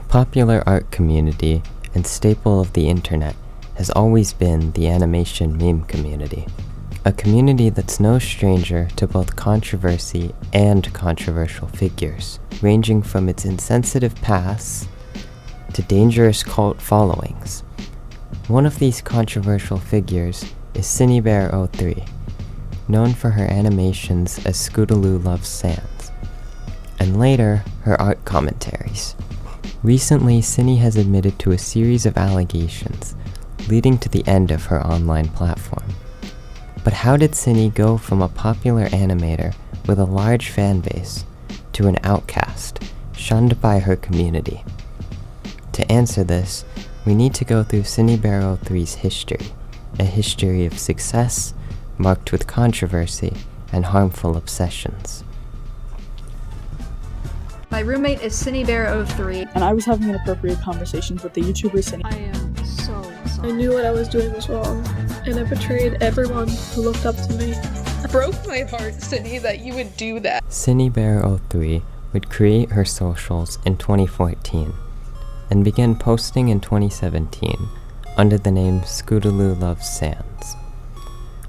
popular art community and staple of the internet has always been the animation meme community. A community that's no stranger to both controversy and controversial figures, ranging from its insensitive past to dangerous cult followings. One of these controversial figures is Synnibear03, known for her animations as Scootaloo loves sands, and later her art commentaries. Recently, Synni has admitted to a series of allegations, leading to the end of her online platform. But how did Synni go from a popular animator with a large fanbase to an outcast, shunned by her community? To answer this, we need to go through Synnibear03's history, a history of success, marked with controversy and harmful obsessions. My roommate is Synnibear03, and I was having inappropriate conversations with the YouTuber Synni. I am so sorry. I knew what I was doing was wrong, and I betrayed everyone who looked up to me. It broke my heart, Synni, that you would do that. Synnibear03 would create her socials in 2014 and began posting in 2017 under the name Scootaloo loves sands.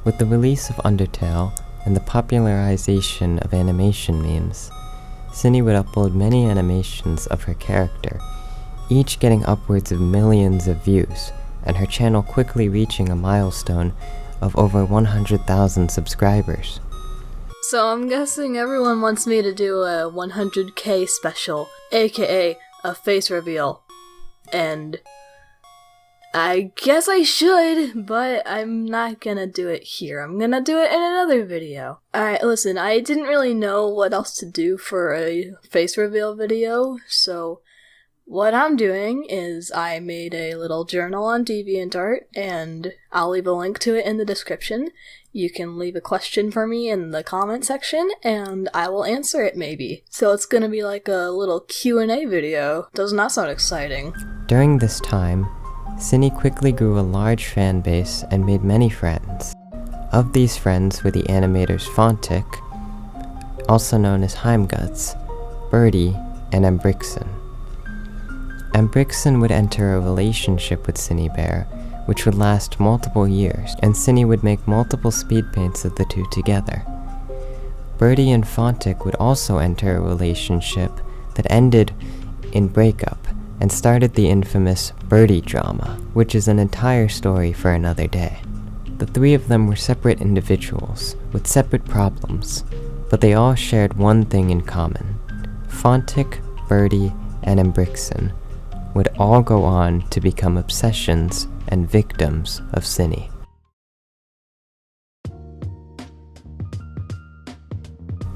With the release of Undertale and the popularization of animation memes, Synni would upload many animations of her character, each getting upwards of millions of views, and her channel quickly reaching a milestone of over 100,000 subscribers. So I'm guessing everyone wants me to do a 100k special, aka a face reveal. And I guess I should, but I'm not gonna do it here. I'm gonna do it in another video. Alright, listen, I didn't really know what else to do for a face reveal video, so what I'm doing is I made a little journal on DeviantArt, and I'll leave a link to it in the description. You can leave a question for me in the comment section, and I will answer it maybe. So it's gonna be like a little Q&A video. Doesn't that sound exciting? During this time, Synni quickly grew a large fan base and made many friends. Of these friends were the animators Fontic, also known as Heimguts, Birdie, and Ambrixen. Ambrixen would enter a relationship with Synnibear, which would last multiple years, and Synni would make multiple speed paints of the two together. Birdie and Fontic would also enter a relationship that ended in breakup, and started the infamous Birdie drama, which is an entire story for another day. The three of them were separate individuals, with separate problems, but they all shared one thing in common. Fontic, Birdie, and Ambrixen would all go on to become obsessions and victims of Synni.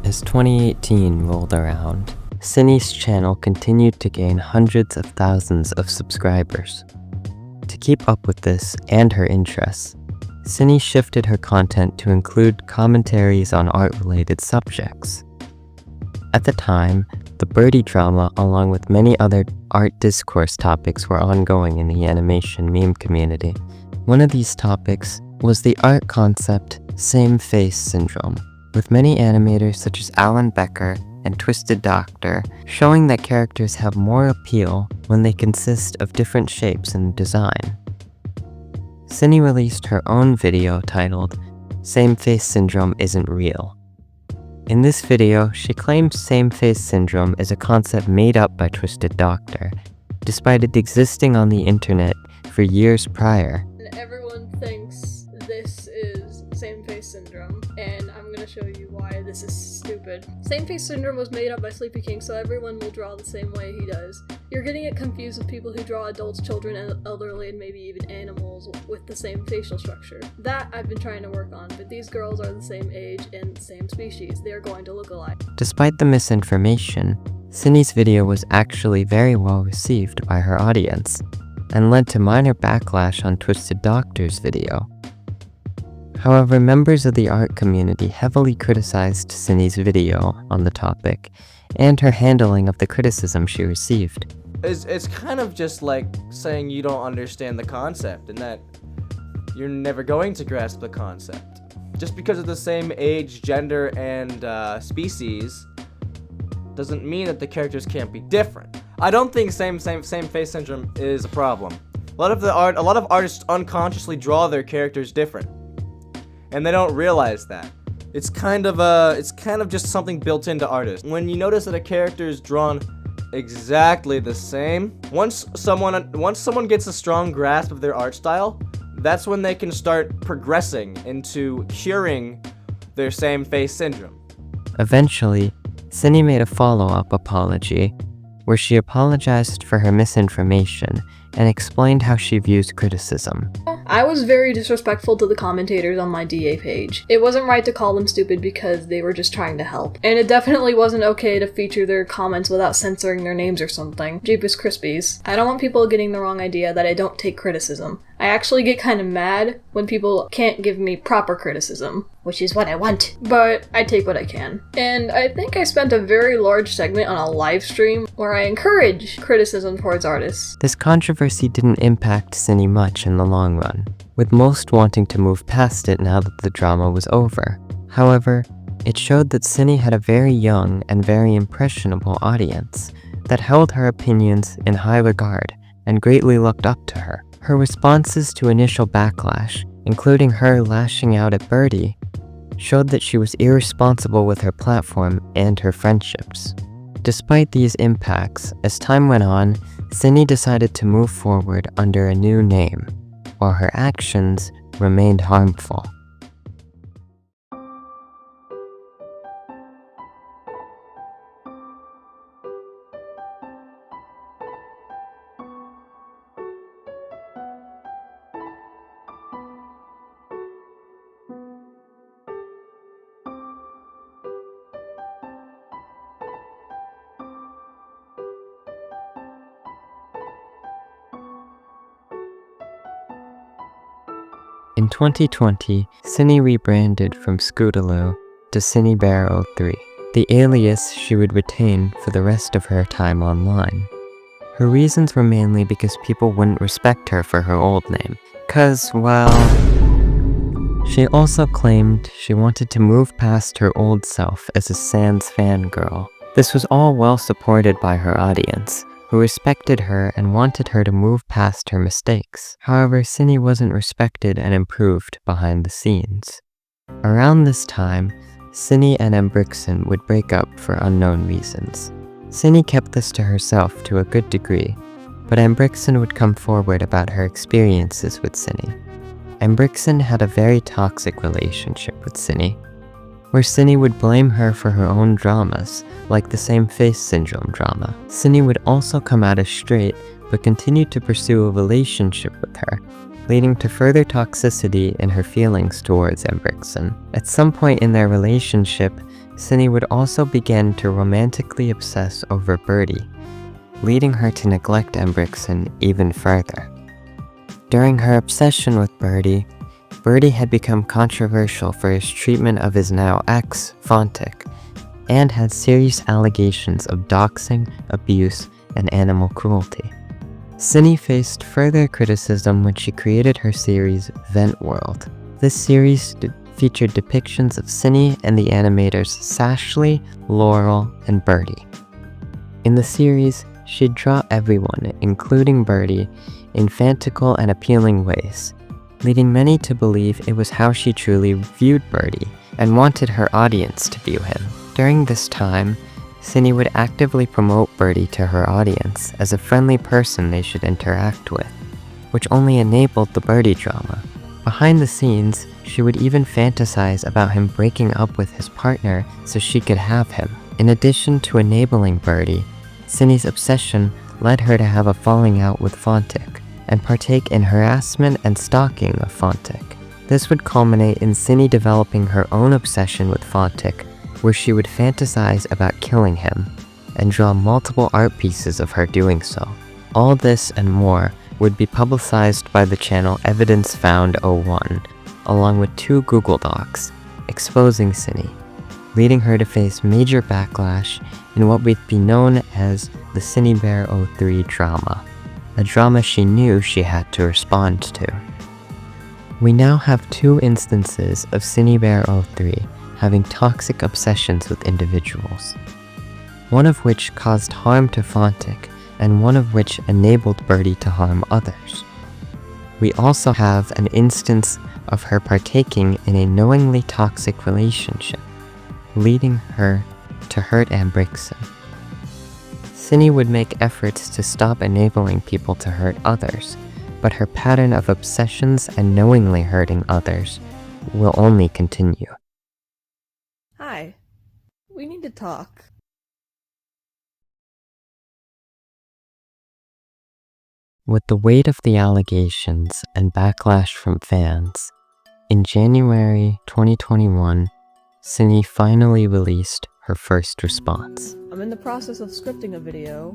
As 2018 rolled around, Synni's channel continued to gain hundreds of thousands of subscribers. To keep up with this and her interests, Synni shifted her content to include commentaries on art-related subjects. At the time, the Birdie drama, along with many other art discourse topics, were ongoing in the animation meme community. One of these topics was the art concept same face syndrome, with many animators such as Alan Becker and Twisted Doctor showing that characters have more appeal when they consist of different shapes and design. Synni released her own video titled Same Face Syndrome Isn't Real. In this video, she claims same face syndrome is a concept made up by Twisted Doctor, despite it existing on the internet for years prior. Everyone thinks this is same face syndrome, and I'm gonna show you why this is stupid. Same face syndrome was made up by Sleepy King, so everyone will draw the same way he does. You're getting it confused with people who draw adults, children, and elderly, and maybe even animals with the same facial structure. That I've been trying to work on, but these girls are the same age and same species. They are going to look alike. Despite the misinformation, Synni's video was actually very well received by her audience, and led to minor backlash on Twisted Doctor's video. However, members of the art community heavily criticized Synni's video on the topic, and her handling of the criticism she received. It's kind of just like saying you don't understand the concept, and that you're never going to grasp the concept. Just because of the same age, gender, and species, doesn't mean that the characters can't be different. I don't think same face syndrome is a problem. A lot of artists unconsciously draw their characters different, and they don't realize that. It's kind of just something built into artists. When you notice that a character is drawn exactly the same, once someone gets a strong grasp of their art style, that's when they can start progressing into curing their same face syndrome. Eventually, Synni made a follow-up apology, where she apologized for her misinformation and explained how she views criticism. I was very disrespectful to the commentators on my DA page. It wasn't right to call them stupid because they were just trying to help. And it definitely wasn't okay to feature their comments without censoring their names or something. Jeepers Crispies. I don't want people getting the wrong idea that I don't take criticism. I actually get kind of mad when people can't give me proper criticism, which is what I want. But I take what I can. And I think I spent a very large segment on a live stream where I encourage criticism towards artists. This controversy didn't impact Synni much in the long run, with most wanting to move past it now that the drama was over. However, it showed that Synni had a very young and very impressionable audience that held her opinions in high regard and greatly looked up to her. Her responses to initial backlash, including her lashing out at Birdie, showed that she was irresponsible with her platform and her friendships. Despite these impacts, as time went on, Synni decided to move forward under a new name, while her actions remained harmful. In 2020, Synni rebranded from Scootaloo to Synnibear03, the alias she would retain for the rest of her time online. Her reasons were mainly because people wouldn't respect her for her old name, well, she also claimed she wanted to move past her old self as a Sans fangirl. This was all well supported by her audience, who respected her and wanted her to move past her mistakes. However, Synni wasn't respected and improved behind the scenes. Around this time, Synni and Embrixon would break up for unknown reasons. Synni kept this to herself to a good degree, but Embrixon would come forward about her experiences with Synni. Embrixon had a very toxic relationship with Synni, where Synni would blame her for her own dramas, like the same face syndrome drama. Synni would also come out as straight, but continued to pursue a relationship with her, leading to further toxicity in her feelings towards Embrixon. At some point in their relationship, Synni would also begin to romantically obsess over Birdie, leading her to neglect Embrixon even further. During her obsession with Birdie had become controversial for his treatment of his now ex, Fontic, and had serious allegations of doxing, abuse, and animal cruelty. Synni faced further criticism when she created her series Vent World. This series featured depictions of Synni and the animators Sashley, Laurel, and Birdie. In the series, she'd draw everyone, including Birdie, in fantastical and appealing ways, leading many to believe it was how she truly viewed Birdie and wanted her audience to view him. During this time, Synni would actively promote Birdie to her audience as a friendly person they should interact with, which only enabled the Birdie drama. Behind the scenes, she would even fantasize about him breaking up with his partner so she could have him. In addition to enabling Birdie, Synni's obsession led her to have a falling out with Fontic and partake in harassment and stalking of Fontic. This would culminate in Synni developing her own obsession with Fontic, where she would fantasize about killing him and draw multiple art pieces of her doing so. All this and more would be publicized by the channel Evidence Found 01, along with 2 Google Docs, exposing Synni, leading her to face major backlash in what would be known as the Synnibear03 drama, a drama she knew she had to respond to. We now have 2 instances of Synnibear03 having toxic obsessions with individuals, one of which caused harm to Fontic and one of which enabled Birdie to harm others. We also have an instance of her partaking in a knowingly toxic relationship, leading her to hurt Ambrixen. Synni would make efforts to stop enabling people to hurt others, but her pattern of obsessions and knowingly hurting others will only continue. Hi. We need to talk. With the weight of the allegations and backlash from fans, in January 2021, Synni finally released her first response. I'm in the process of scripting a video,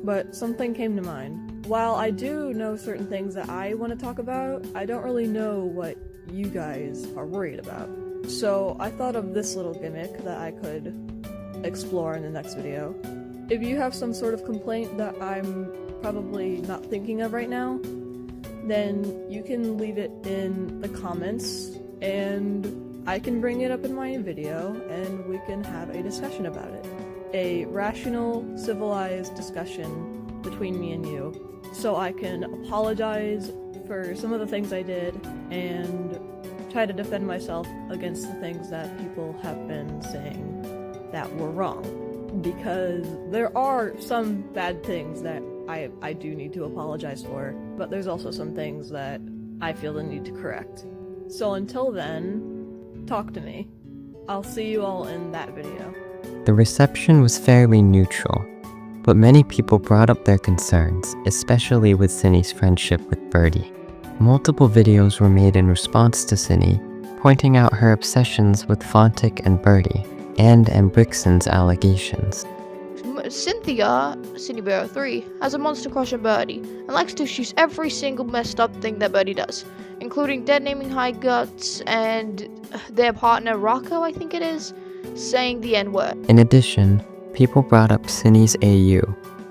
but something came to mind. While I do know certain things that I want to talk about, I don't really know what you guys are worried about. So I thought of this little gimmick that I could explore in the next video. If you have some sort of complaint that I'm probably not thinking of right now, then you can leave it in the comments and I can bring it up in my video and we can have a discussion about it. A rational, civilized discussion between me and you, so I can apologize for some of the things I did and try to defend myself against the things that people have been saying that were wrong. Because there are some bad things that I do need to apologize for, but there's also some things that I feel the need to correct. So until then, talk to me. I'll see you all in that video. The reception was fairly neutral, but many people brought up their concerns, especially with Synni's friendship with Birdie. Multiple videos were made in response to Synni, pointing out her obsessions with Fontic and Birdie, and Ambrixen's allegations. Synnibear03 has a monster crush on Birdie and likes to choose every single messed up thing that Birdie does, including dead-naming High Guts and their partner Rocco, I think it is, saying the N-word. In addition, people brought up Synni's AU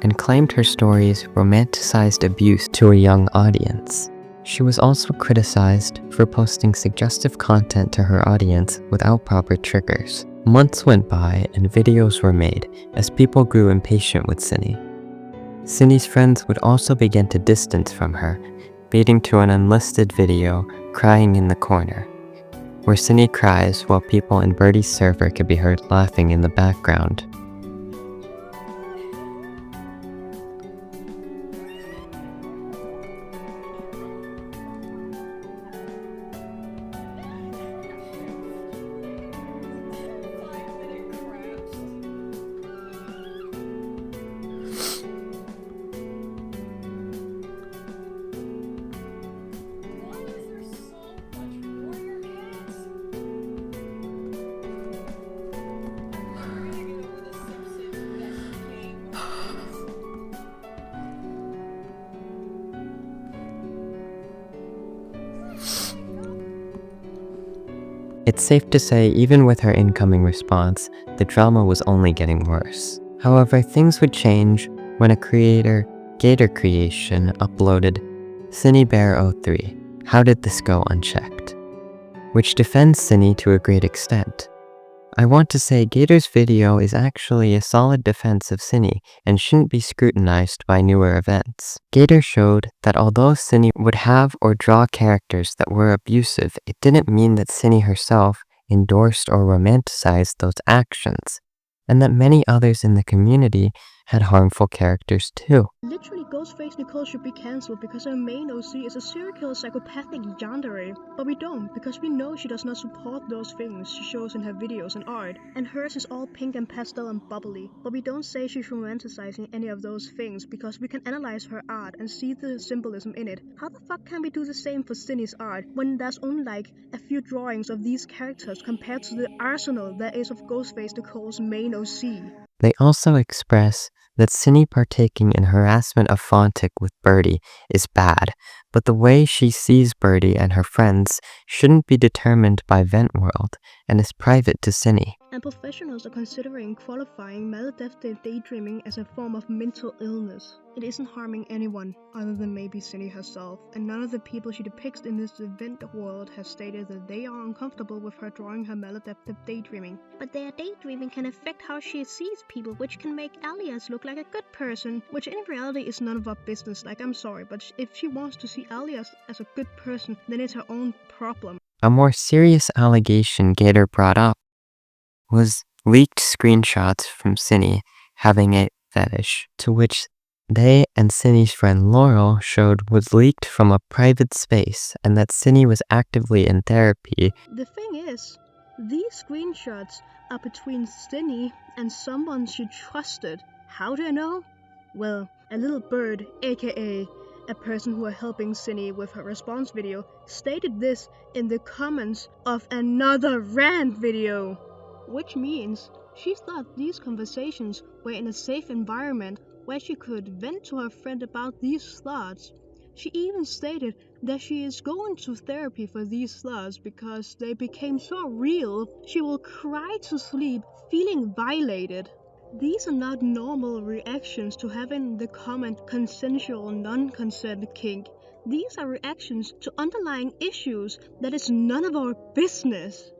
and claimed her stories romanticized abuse to a young audience. She was also criticized for posting suggestive content to her audience without proper triggers. Months went by and videos were made as people grew impatient with Synni. Synni's friends would also begin to distance from her, leading to an unlisted video, Crying in the Corner, where Synni cries while people in Birdie's server could be heard laughing in the background. It's safe to say, even with her incoming response, the drama was only getting worse. However, things would change when a creator, Gaetorcreation, uploaded Synnibear03, How Did This Go Unchecked?, which defends Synni to a great extent. I want to say Gator's video is actually a solid defense of Synni and shouldn't be scrutinized by newer events. Gator showed that although Synni would have or draw characters that were abusive, it didn't mean that Synni herself endorsed or romanticized those actions, and that many others in the community had harmful characters too. Literally, Ghostface Nicole should be cancelled because her main OC is a serial killer psychopathic yandere. But we don't, because we know she does not support those things she shows in her videos and art. And hers is all pink and pastel and bubbly. But we don't say she's romanticizing any of those things because we can analyze her art and see the symbolism in it. How the fuck can we do the same for Synni's art when there's only like a few drawings of these characters compared to the arsenal that is of Ghostface Nicole's main OC? They also express that Synni partaking in harassment of Fontic with Birdie is bad, but the way she sees Birdie and her friends shouldn't be determined by Ventworld and is private to Synni. and professionals are considering qualifying maladaptive daydreaming as a form of mental illness. It isn't harming anyone other than maybe Synni herself, and none of the people she depicts in this event world have stated that they are uncomfortable with her drawing her maladaptive daydreaming. But their daydreaming can affect how she sees people, which can make Alias look like a good person, which in reality is none of our business. Like, I'm sorry, but if she wants to see Alias as a good person, then it's her own problem. A more serious allegation Gator brought up was leaked screenshots from Synni having a fetish, to which they and Synni's friend Laurel showed was leaked from a private space and that Synni was actively in therapy. The thing is, these screenshots are between Synni and someone she trusted. How do I know? Well, a little bird, aka a person who are helping Synni with her response video, stated this in the comments of another rant video. Which means she thought these conversations were in a safe environment where she could vent to her friend about these thoughts. She even stated that she is going to therapy for these thoughts because they became so real she will cry to sleep feeling violated. These are not normal reactions to having the comment consensual non-consent kink. These are reactions to underlying issues that is none of our business.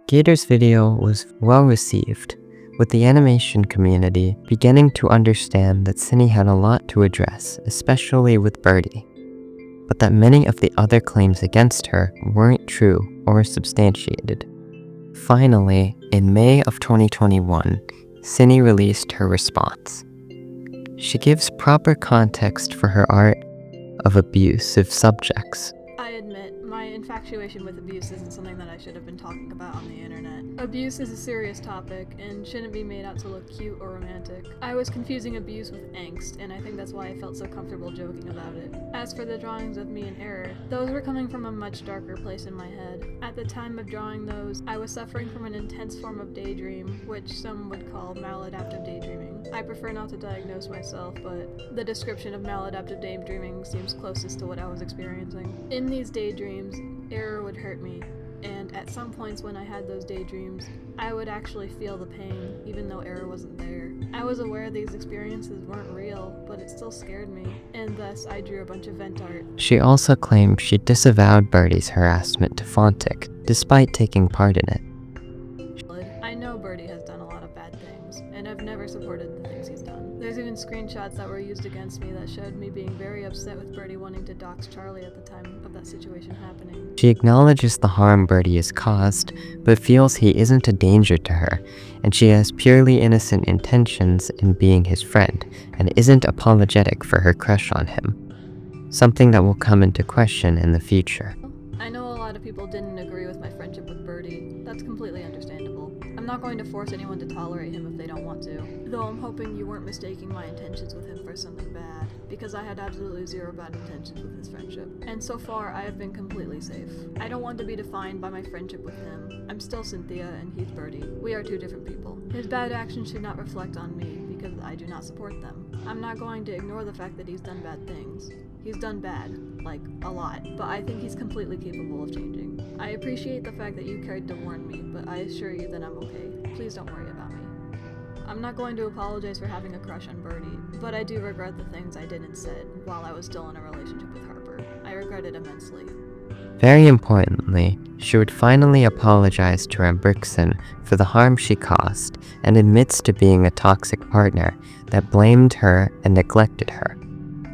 Gator's video was well received, with the animation community beginning to understand that Synni had a lot to address, especially with Birdie, but that many of the other claims against her weren't true or substantiated. Finally, in May of 2021, Synni released her response. She gives proper context for her art of abusive subjects. I admit, my infatuation with abuse isn't something that I should have been talking about on the internet. Abuse is a serious topic and shouldn't be made out to look cute or romantic. I was confusing abuse with angst, and I think that's why I felt so comfortable joking about it. As for the drawings of me in error, those were coming from a much darker place in my head. At the time of drawing those, I was suffering from an intense form of daydream, which some would call maladaptive daydreaming. I prefer not to diagnose myself, but the description of maladaptive daydreaming seems closest to what I was experiencing. In these daydreams, error would hurt me, and at some points when I had those daydreams, I would actually feel the pain, even though error wasn't there. I was aware these experiences weren't real, but it still scared me, and thus I drew a bunch of vent art. She also claimed she disavowed Birdie's harassment to Fontic, despite taking part in it. I know Birdie has done a lot of bad things, and I've never supported the things he's done. There's even screenshots that were used against me that showed me being very upset with Birdie wanting to dox Charlie at the time of that situation happening. She acknowledges the harm Birdie has caused, but feels he isn't a danger to her, and she has purely innocent intentions in being his friend, and isn't apologetic for her crush on him. Something that will come into question in the future. I know a lot of people didn't agree with my friendship with Birdie. That's completely understandable. I'm not going to force anyone to tolerate him if they don't want to. Though I'm hoping you weren't mistaking my intentions with him for something bad, because I had absolutely zero bad intentions with his friendship. And so far, I have been completely safe. I don't want to be defined by my friendship with him. I'm still Cynthia and he's Birdie. We are two different people. His bad actions should not reflect on me, because I do not support them. I'm not going to ignore the fact that he's done bad things. He's done bad, like, a lot, but I think he's completely capable of changing. I appreciate the fact that you cared to warn me, but I assure you that I'm okay. Please don't worry about me. I'm not going to apologize for having a crush on Birdie, but I do regret the things I did and said while I was still in a relationship with Harper. I regret it immensely. Very importantly, she would finally apologize to Ambrixen for the harm she caused, and admits to being a toxic partner that blamed her and neglected her.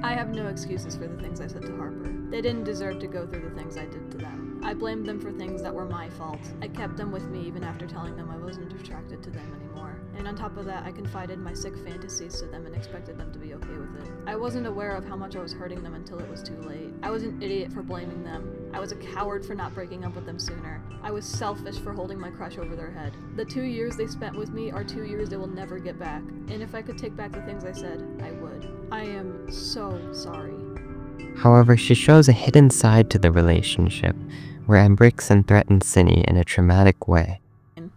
I have no excuses for the things I said to Harper. They didn't deserve to go through the things I did to them. I blamed them for things that were my fault. I kept them with me even after telling them I wasn't attracted to them anymore. And on top of that, I confided my sick fantasies to them and expected them to be okay with it. I wasn't aware of how much I was hurting them until it was too late. I was an idiot for blaming them. I was a coward for not breaking up with them sooner. I was selfish for holding my crush over their head. The 2 years they spent with me are 2 years they will never get back. And if I could take back the things I said, I would. I am so sorry. However, she shows a hidden side to the relationship, where Ambrixen threatens Synni in a traumatic way.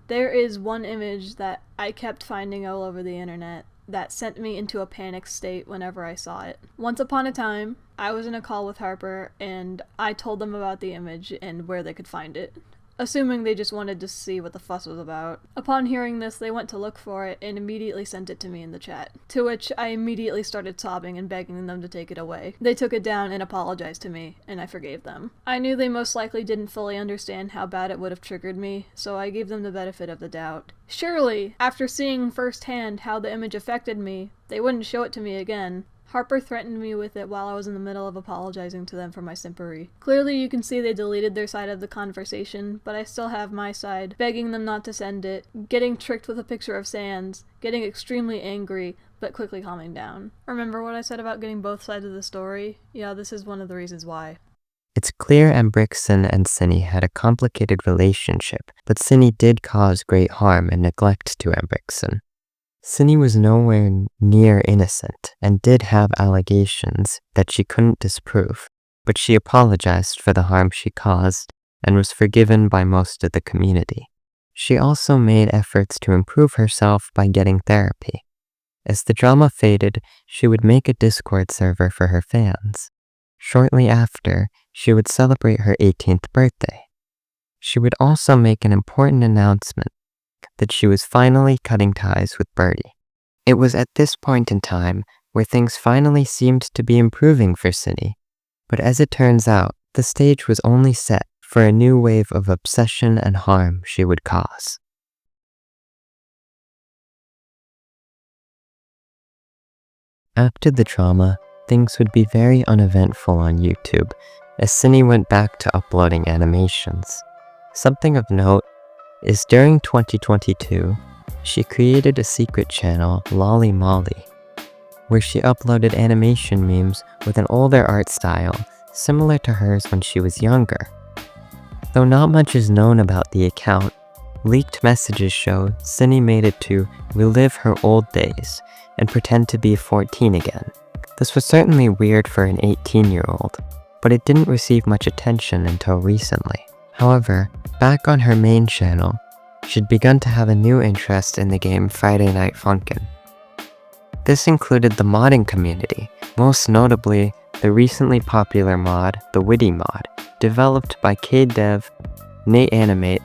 There is one image that I kept finding all over the internet that sent me into a panic state whenever I saw it. Once upon a time, I was in a call with Harper, and I told them about the image and where they could find it. assuming they just wanted to see what the fuss was about. Upon hearing this, they went to look for it and immediately sent it to me in the chat, to which I immediately started sobbing and begging them to take it away. They took it down and apologized to me, and I forgave them. I knew they most likely didn't fully understand how bad it would have triggered me, so I gave them the benefit of the doubt. Surely, after seeing firsthand how the image affected me, they wouldn't show it to me again. Harper threatened me with it while I was in the middle of apologizing to them for my simpery. Clearly you can see they deleted their side of the conversation, but I still have my side, begging them not to send it, getting tricked with a picture of Sans, getting extremely angry, but quickly calming down. Remember what I said about getting both sides of the story? Yeah, this is one of the reasons why. It's clear Ambrixon and Synni had a complicated relationship, but Synni did cause great harm and neglect to Ambrixon. Synni was nowhere near innocent and did have allegations that she couldn't disprove, but she apologized for the harm she caused and was forgiven by most of the community. She also made efforts to improve herself by getting therapy. As the drama faded, she would make a Discord server for her fans. Shortly after, she would celebrate her 18th birthday. She would also make an important announcement that she was finally cutting ties with Birdie. It was at this point in time where things finally seemed to be improving for Synni, but as it turns out, the stage was only set for a new wave of obsession and harm she would cause. After the drama, things would be very uneventful on YouTube, as Synni went back to uploading animations. Something of note is during 2022, she created a secret channel, Lolly Molly, where she uploaded animation memes with an older art style, similar to hers when she was younger. Though not much is known about the account, leaked messages show Synni made it to relive her old days and pretend to be 14 again. This was certainly weird for an 18-year-old, but it didn't receive much attention until recently. However, back on her main channel, she'd begun to have a new interest in the game Friday Night Funkin'. This included the modding community, most notably the recently popular mod, the Witty mod, developed by KDev, Nate Animate,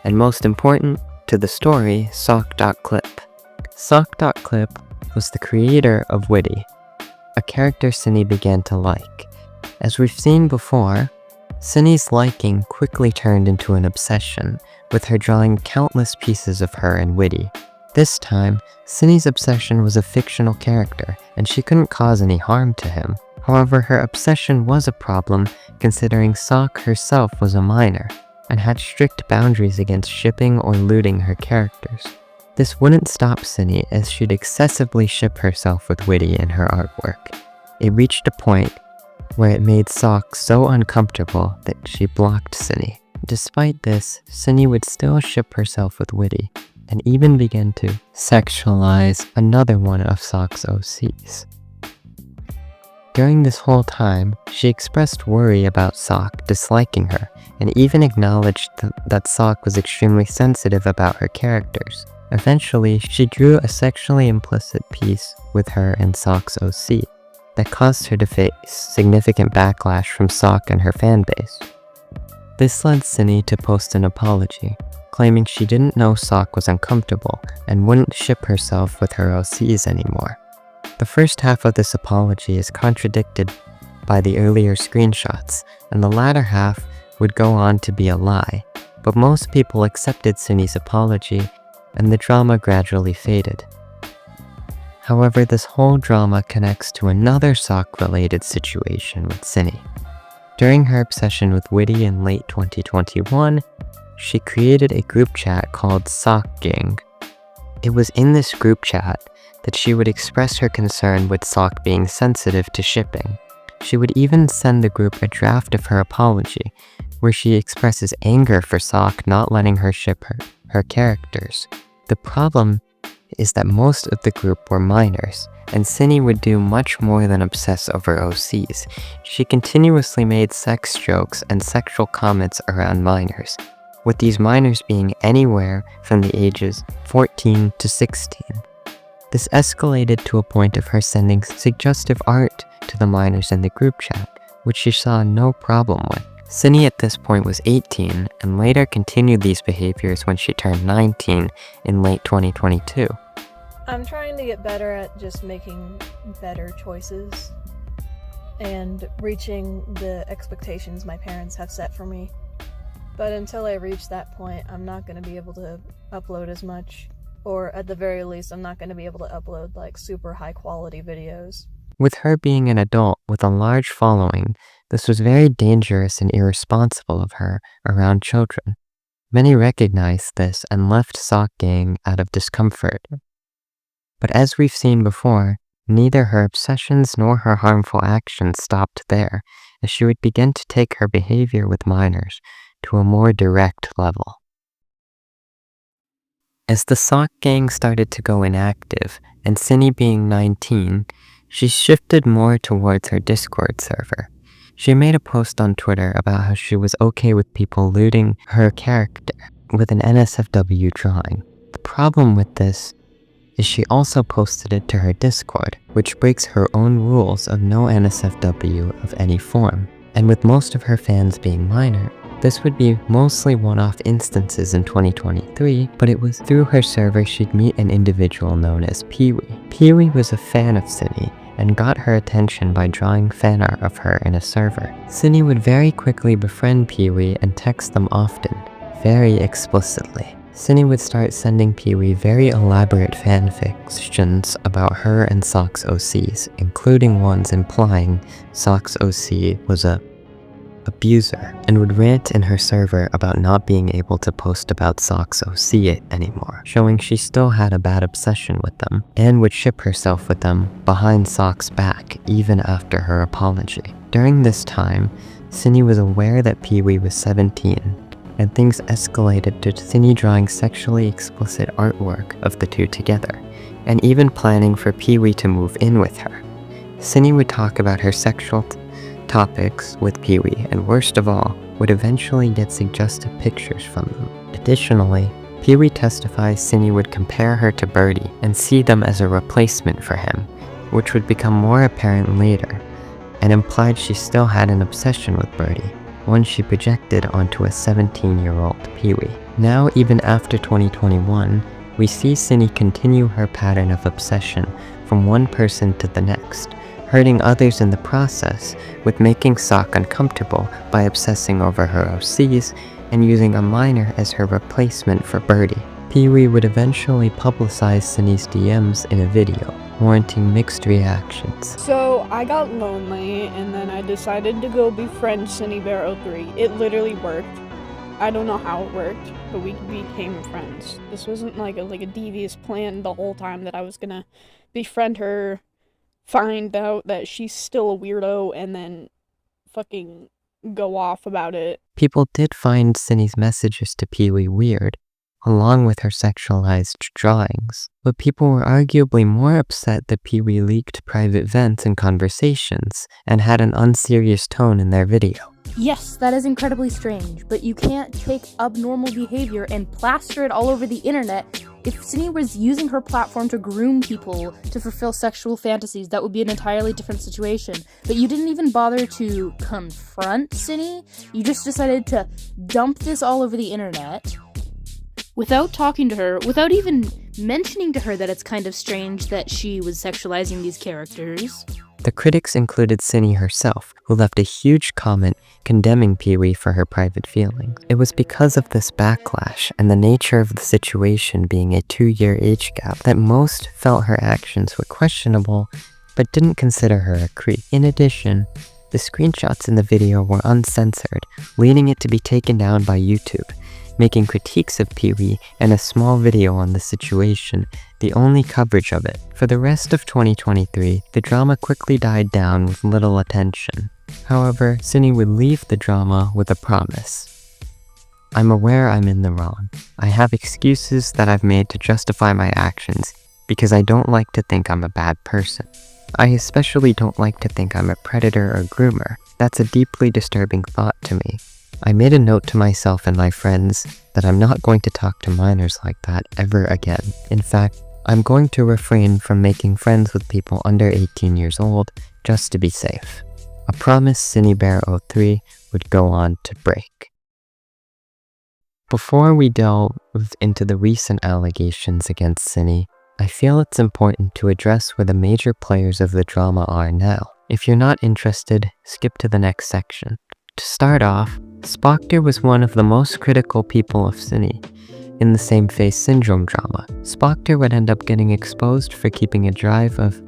and most important to the story, Sock.clip. Sock.clip was the creator of Witty, a character Synni began to like. As we've seen before, Synni's liking quickly turned into an obsession, with her drawing countless pieces of her and Witty. This time, Synni's obsession was a fictional character, and she couldn't cause any harm to him. However, her obsession was a problem, considering Sock herself was a minor, and had strict boundaries against shipping or looting her characters. This wouldn't stop Synni, as she'd excessively ship herself with Witty in her artwork. It reached a point where it made Sock so uncomfortable that she blocked Synni. Despite this, Synni would still ship herself with Witty, and even begin to sexualize another one of Sock's OCs. During this whole time, she expressed worry about Sock disliking her, and even acknowledged that Sock was extremely sensitive about her characters. Eventually, she drew a sexually implicit piece with her and Sock's OC that caused her to face significant backlash from Sock and her fanbase. This led Synni to post an apology, claiming she didn't know Sock was uncomfortable and wouldn't ship herself with her OCs anymore. The first half of this apology is contradicted by the earlier screenshots, and the latter half would go on to be a lie, but most people accepted Synni's apology, and the drama gradually faded. However, this whole drama connects to another Sock-related situation with Synni. During her obsession with Witty in late 2021, she created a group chat called Sock Gang. It was in this group chat that she would express her concern with Sock being sensitive to shipping. She would even send the group a draft of her apology, where she expresses anger for Sock not letting her ship her characters. The problem is that most of the group were minors, and Synni would do much more than obsess over OCs. She continuously made sex jokes and sexual comments around minors, with these minors being anywhere from the ages 14 to 16. This escalated to a point of her sending suggestive art to the minors in the group chat, which she saw no problem with. Synni at this point was 18 and later continued these behaviors when she turned 19 in late 2022. I'm trying to get better at just making better choices and reaching the expectations my parents have set for me. But until I reach that point, I'm not going to be able to upload as much, or at the very least, I'm not going to be able to upload like super high quality videos. With her being an adult with a large following, this was very dangerous and irresponsible of her around children. Many recognized this and left Sock Gang out of discomfort. But as we've seen before, neither her obsessions nor her harmful actions stopped there, as she would begin to take her behavior with minors to a more direct level. As the Sock Gang started to go inactive, and Synni being 19, she shifted more towards her Discord server. She made a post on Twitter about how she was okay with people looting her character with an NSFW drawing. The problem with this is she also posted it to her Discord, which breaks her own rules of no NSFW of any form. And with most of her fans being minor, this would be mostly one-off instances in 2023, but it was through her server she'd meet an individual known as Pee-wee. Pee-wee was a fan of Synni and got her attention by drawing fan art of her in a server. Synni would very quickly befriend Pee-wee and text them often, very explicitly. Synni would start sending Pee-wee very elaborate fanfictions about her and Sock's OCs, including ones implying Sock's OC was a abuser, and would rant in her server about not being able to post about Sock's OC anymore, showing she still had a bad obsession with them, and would ship herself with them behind Sock's back even after her apology. During this time, Synni was aware that Pee-wee was 17, and things escalated to Synni drawing sexually explicit artwork of the two together, and even planning for Pee-wee to move in with her. Synni would talk about her sexual topics with Pee-wee, and worst of all, would eventually get suggestive pictures from them. Additionally, Pee-wee testifies Synni would compare her to Birdie and see them as a replacement for him, which would become more apparent later, and implied she still had an obsession with Birdie, one she projected onto a 17-year-old Pee-wee. Now, even after 2021, we see Synni continue her pattern of obsession from one person to the next, hurting others in the process, with making Sock uncomfortable by obsessing over her OCs and using a minor as her replacement for Birdie. Pee-wee would eventually publicize Synni's DMs in a video, warranting mixed reactions. So I got lonely and then I decided to go befriend Synnibear03. It literally worked. I don't know how it worked, but we became friends. This wasn't like a devious plan the whole time that I was gonna befriend her, find out that she's still a weirdo, and then fucking go off about it. People did find Synni's messages to Pee-wee weird, along with her sexualized drawings, but people were arguably more upset that Pee-wee leaked private vents and conversations and had an unserious tone in their video. Yes, that is incredibly strange, but you can't take abnormal behavior and plaster it all over the internet. If Synni was using her platform to groom people to fulfill sexual fantasies, that would be an entirely different situation. But you didn't even bother to confront Synni. You just decided to dump this all over the internet without talking to her, without even mentioning to her that it's kind of strange that she was sexualizing these characters. The critics included Synni herself, who left a huge comment condemning Pee-wee for her private feelings. It was because of this backlash and the nature of the situation being a 2-year age gap that most felt her actions were questionable, but didn't consider her a creep. In addition, the screenshots in the video were uncensored, leading it to be taken down by YouTube, making critiques of Pee-wee and a small video on the situation the only coverage of it. For the rest of 2023, the drama quickly died down with little attention. However, Synni would leave the drama with a promise. I'm aware I'm in the wrong. I have excuses that I've made to justify my actions because I don't like to think I'm a bad person. I especially don't like to think I'm a predator or groomer. That's a deeply disturbing thought to me. I made a note to myself and my friends that I'm not going to talk to minors like that ever again. In fact, I'm going to refrain from making friends with people under 18 years old just to be safe. A promise, Synnibear03, would go on to break. Before we delve into the recent allegations against Synni, I feel it's important to address where the major players of the drama are now. If you're not interested, skip to the next section. To start off, Spoctor was one of the most critical people of Synni. In the Same Face Syndrome drama, Spoctor would end up getting exposed for keeping a drive of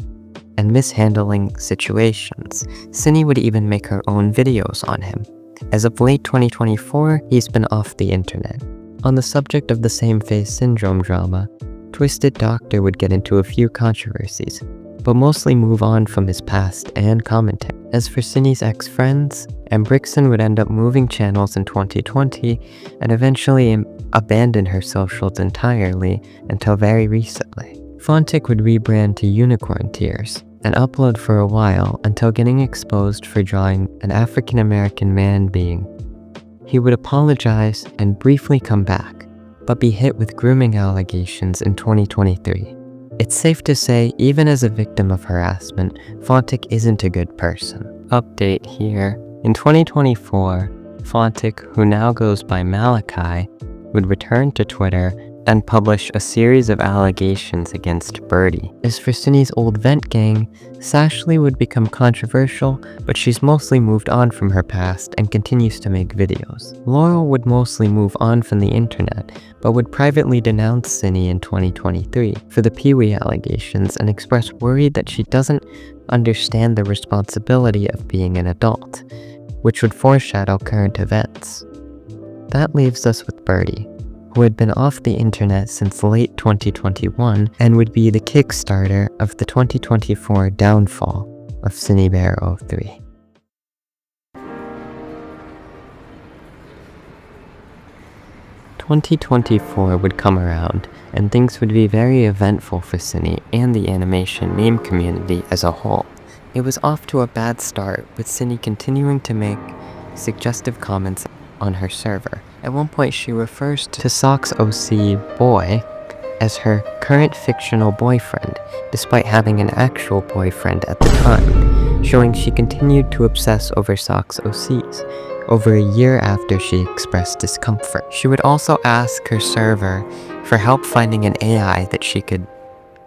and mishandling situations. Synni would even make her own videos on him. As of late 2024, he's been off the internet. On the subject of the Same Face Syndrome drama, Twisted Doctor would get into a few controversies, but mostly move on from his past and commentary. As for Synni's ex-friends, Brixen would end up moving channels in 2020 and eventually abandon her socials entirely until very recently. Fontic would rebrand to Unicorn Tears and upload for a while until getting exposed for drawing an African-American man being. He would apologize and briefly come back, but be hit with grooming allegations in 2023. It's safe to say, even as a victim of harassment, Fontic isn't a good person. Update here. In 2024, Fontic, who now goes by Malachi, would return to Twitter and publish a series of allegations against Birdie. As for Synni's old vent gang, Sashley would become controversial, but she's mostly moved on from her past and continues to make videos. Laurel would mostly move on from the internet, but would privately denounce Synni in 2023 for the Pee-wee allegations and express worry that she doesn't understand the responsibility of being an adult, which would foreshadow current events. That leaves us with Birdie, who had been off the internet since late 2021 and would be the Kickstarter of the 2024 downfall of Synnibear03. "2024 would come around, and things would be very eventful for Synni and the animation meme community as a whole. It was off to a bad start, with Synni continuing to make suggestive comments on her server. At one point, she refers to Sock's OC boy as her current fictional boyfriend, despite having an actual boyfriend at the time, showing she continued to obsess over Sock's OCs, over a year after she expressed discomfort. She would also ask her server for help finding an AI that she could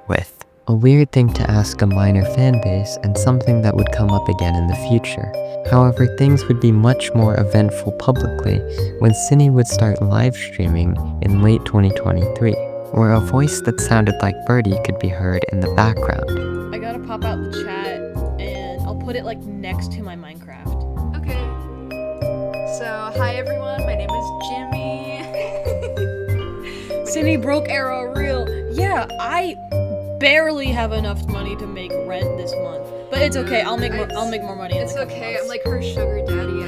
with. A weird thing to ask a minor fanbase, and something that would come up again in the future. However, things would be much more eventful publicly when Synni would start live streaming in late 2023, where a voice that sounded like Birdie could be heard in the background. I gotta pop out the chat, and I'll put it like next to my Minecraft. Okay. So, hi everyone, my name is Jimmy. Synni broke arrow real. Yeah, I barely have enough money to make rent this month, but it's okay. I'll make more money. It's okay. I'm like her sugar daddy.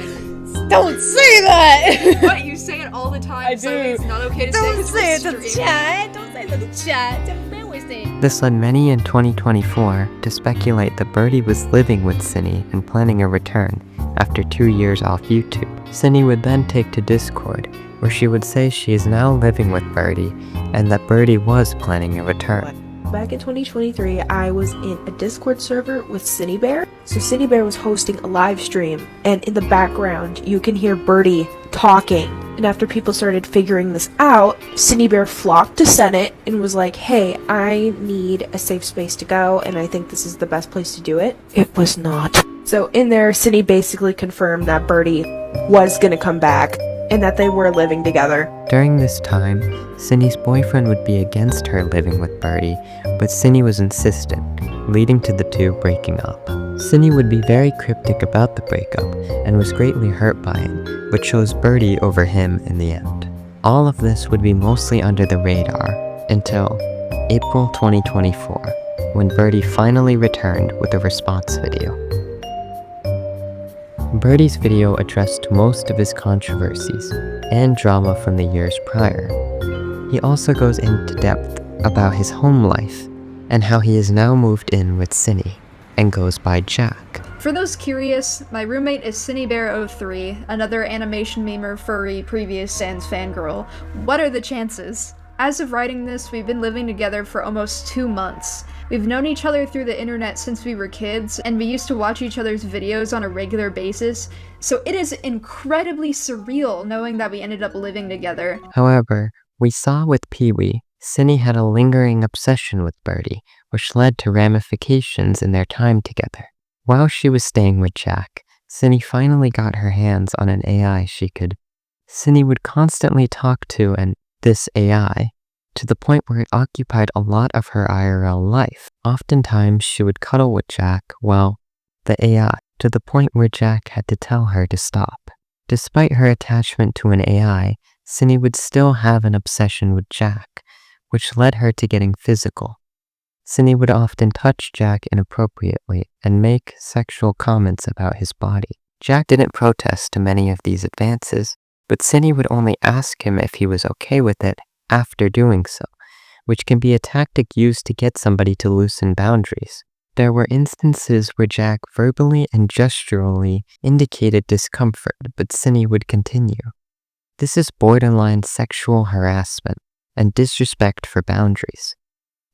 Don't say that. What, you say it all the time? I do. So it's not okay to Don't say it to to the chat. Don't say it to the chat. This led many in 2024 to speculate that Birdie was living with Synni and planning a return after 2 years off YouTube. Synni would then take to Discord, where she would say she is now living with Birdie and that Birdie was planning a return. Back in 2023, I was in a Discord server with Synnibear. So Synnibear was hosting a live stream, and in the background, you can hear Birdie talking. And after people started figuring this out, Synnibear flocked to Senate and was like, hey, I need a safe space to go, and I think this is the best place to do it. It was not. So in there, Synni basically confirmed that Birdie was gonna come back, and that they were living together. During this time, Synni's boyfriend would be against her living with Birdie, but Synni was insistent, leading to the two breaking up. Synni would be very cryptic about the breakup, and was greatly hurt by it, but chose Birdie over him in the end. All of this would be mostly under the radar, until April 2024, when Birdie finally returned with a response video. Birdie's video addressed most of his controversies and drama from the years prior. He also goes into depth about his home life and how he has now moved in with Synni and goes by Jack. For those curious, my roommate is Synnibear03, another animation memer, furry, previous Sans fangirl. What are the chances? As of writing this, we've been living together for almost 2 months. We've known each other through the internet since we were kids, and we used to watch each other's videos on a regular basis, so it is incredibly surreal knowing that we ended up living together. However, we saw with Pee-wee, Synni had a lingering obsession with Birdie, which led to ramifications in their time together. While she was staying with Jack, Synni finally got her hands on an AI Synni would constantly talk to this AI, to the point where it occupied a lot of her IRL life. Oftentimes, she would cuddle with Jack, the AI, to the point where Jack had to tell her to stop. Despite her attachment to an AI, Synni would still have an obsession with Jack, which led her to getting physical. Synni would often touch Jack inappropriately and make sexual comments about his body. Jack didn't protest to many of these advances, but Synni would only ask him if he was okay with it after doing so, which can be a tactic used to get somebody to loosen boundaries. There were instances where Jack verbally and gesturally indicated discomfort, but Synni would continue. This is borderline sexual harassment and disrespect for boundaries.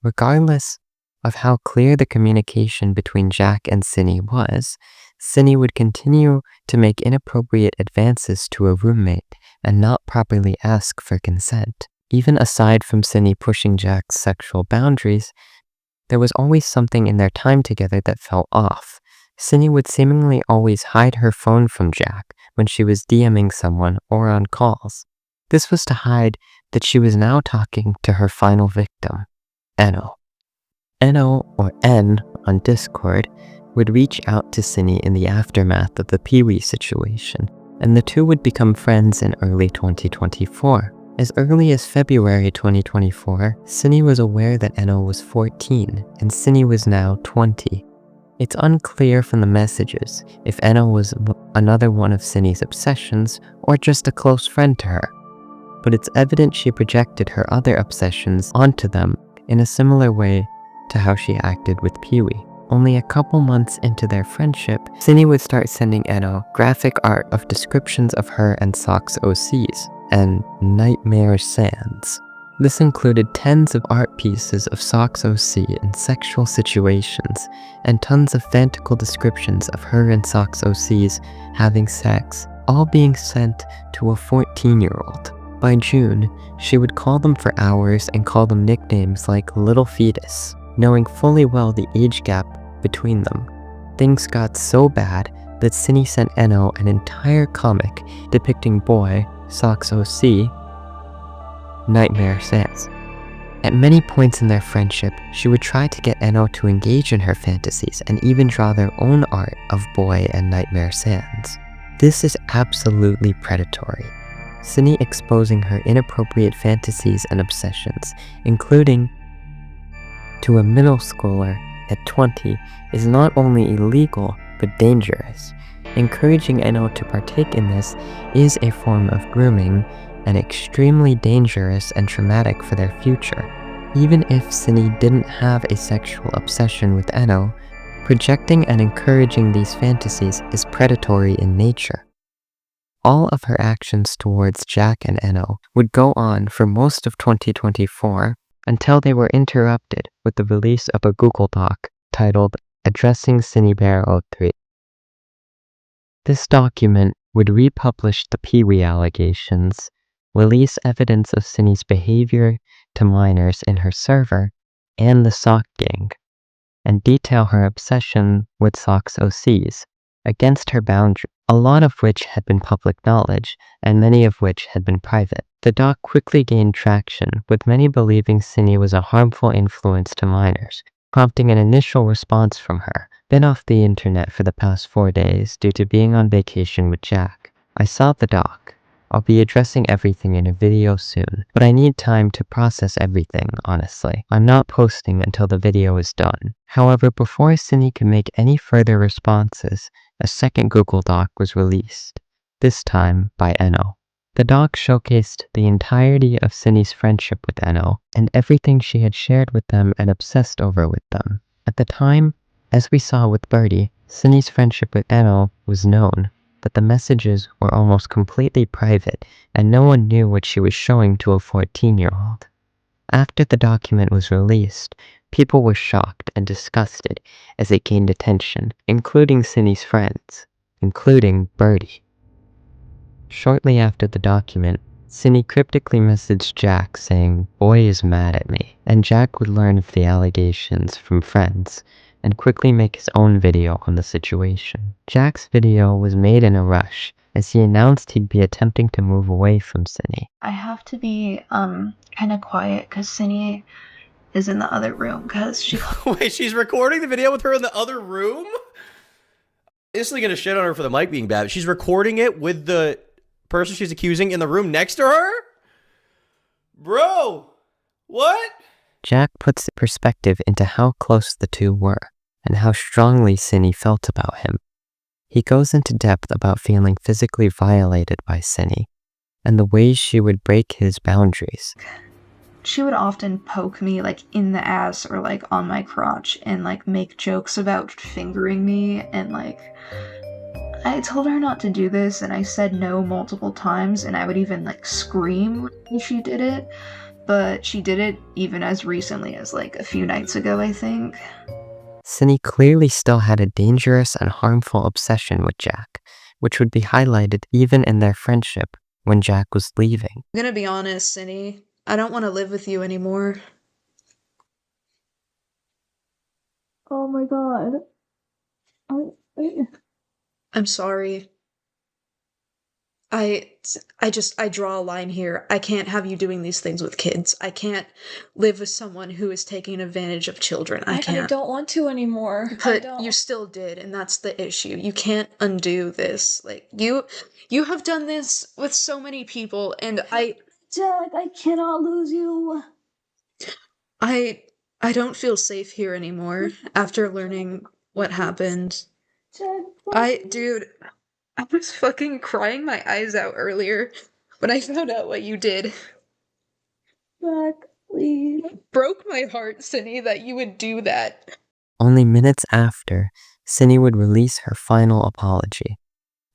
Regardless of how clear the communication between Jack and Synni was, Synni would continue to make inappropriate advances to a roommate and not properly ask for consent. Even aside from Synni pushing Jack's sexual boundaries, there was always something in their time together that felt off. Synni would seemingly always hide her phone from Jack when she was DMing someone or on calls. This was to hide that she was now talking to her final victim, Enno. Enno, or N on Discord, would reach out to Synni in the aftermath of the Pee-wee situation, and the two would become friends in early 2024. As early as February 2024, Synni was aware that Enno was 14, and Synni was now 20. It's unclear from the messages if Enno was another one of Synni's obsessions or just a close friend to her, but it's evident she projected her other obsessions onto them in a similar way to how she acted with Pee-wee. Only a couple months into their friendship, Synni would start sending Enno graphic art of descriptions of her and Sock's OCs and nightmare sands. This included tens of art pieces of Sock's OC in sexual situations and tons of fantastical descriptions of her and Sock's OCs having sex, all being sent to a 14-year-old. By June, she would call them for hours and call them nicknames like Little Fetus, knowing fully well the age gap between them. Things got so bad that Synni sent Enno an entire comic depicting boy, Sock's OC, Nightmare Sans. At many points in their friendship, she would try to get Enno to engage in her fantasies and even draw their own art of boy and Nightmare Sans. This is absolutely predatory. Synni exposing her inappropriate fantasies and obsessions, including to a middle schooler at 20, is not only illegal but dangerous. Encouraging Enno to partake in this is a form of grooming and extremely dangerous and traumatic for their future. Even if Synni didn't have a sexual obsession with Enno, projecting and encouraging these fantasies is predatory in nature. All of her actions towards Jack and Enno would go on for most of 2024 until they were interrupted with the release of a Google Doc titled Addressing Synnibear03. This document would republish the Pee-wee allegations, release evidence of Synni's behavior to minors in her server and the Sock gang, and detail her obsession with Sock's OCs against her boundary, a lot of which had been public knowledge and many of which had been private. The doc quickly gained traction, with many believing Synni was a harmful influence to minors, prompting an initial response from her. Been off the internet for the past 4 days due to being on vacation with Jack. I saw the doc. I'll be addressing everything in a video soon, but I need time to process everything, honestly. I'm not posting until the video is done. However, before Synni could make any further responses, a second Google Doc was released, this time by Enno. The doc showcased the entirety of Synni's friendship with Enno and everything she had shared with them and obsessed over with them. At the time, as we saw with Birdie, Synni's friendship with Enno was known, but the messages were almost completely private and no one knew what she was showing to a 14-year-old. After the document was released, People were shocked and disgusted as it gained attention, including Synni's friends, including Birdie. Shortly after the document, Synni cryptically messaged Jack saying, "Boy is mad at me," and Jack would learn of the allegations from friends and quickly make his own video on the situation. Jack's video was made in a rush, as he announced he'd be attempting to move away from Synni. I have to be kind of quiet because Synni is in the other room because she. Wait, she's recording the video with her in the other room? Instantly gonna shit on her for the mic being bad. She's recording it with the person she's accusing in the room next to her? Bro, what? Jack puts perspective into how close the two were and how strongly Synni felt about him. He goes into depth about feeling physically violated by Synni and the ways she would break his boundaries. She would often poke me like in the ass or like on my crotch and like make jokes about fingering me, and like I told her not to do this and I said no multiple times, and I would even like scream when she did it, but she did it even as recently as like a few nights ago, I think. Synni clearly still had a dangerous and harmful obsession with Jack, which would be highlighted even in their friendship when Jack was leaving. I'm gonna be honest, Synni. I don't want to live with you anymore. Oh my god. I'm sorry. I draw a line here. I can't have you doing these things with kids. I can't live with someone who is taking advantage of children. I can't. I don't want to anymore. But you still did, and that's the issue. You can't undo this. Like, you have done this with so many people, and Jack, I cannot lose you. I don't feel safe here anymore after learning what happened. Jack, Dude, I was fucking crying my eyes out earlier when I found out what you did. Jack, please. Broke my heart, Synni, that you would do that. Only minutes after, Synni would release her final apology,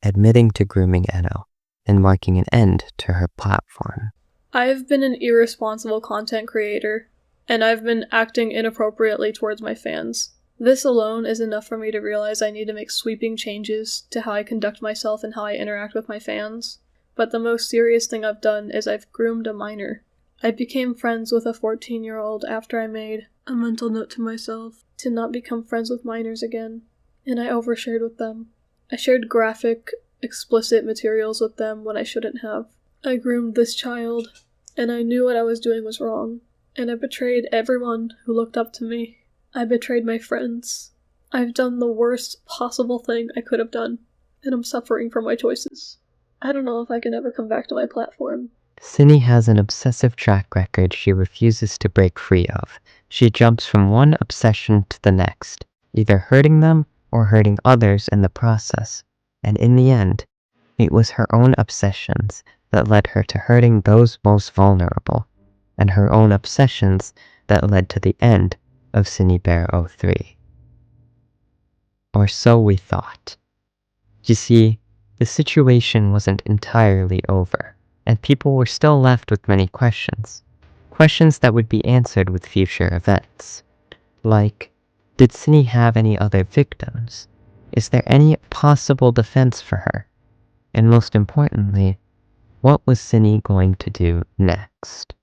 admitting to grooming Edo and marking an end to her platform. I've been an irresponsible content creator, and I've been acting inappropriately towards my fans. This alone is enough for me to realize I need to make sweeping changes to how I conduct myself and how I interact with my fans. But the most serious thing I've done is I've groomed a minor. I became friends with a 14-year-old after I made a mental note to myself to not become friends with minors again, and I overshared with them. I shared graphic, explicit materials with them when I shouldn't have. I groomed this child, and I knew what I was doing was wrong, and I betrayed everyone who looked up to me. I betrayed my friends. I've done the worst possible thing I could have done, and I'm suffering for my choices. I don't know if I can ever come back to my platform. Synni has an obsessive track record she refuses to break free of. She jumps from one obsession to the next, either hurting them or hurting others in the process. And in the end, it was her own obsessions that led her to hurting those most vulnerable, and her own obsessions that led to the end of Synnibear03. Or so we thought. You see, the situation wasn't entirely over, and people were still left with many questions. Questions that would be answered with future events. Like, did Synni have any other victims? Is there any possible defense for her? And most importantly, what was Synni going to do next?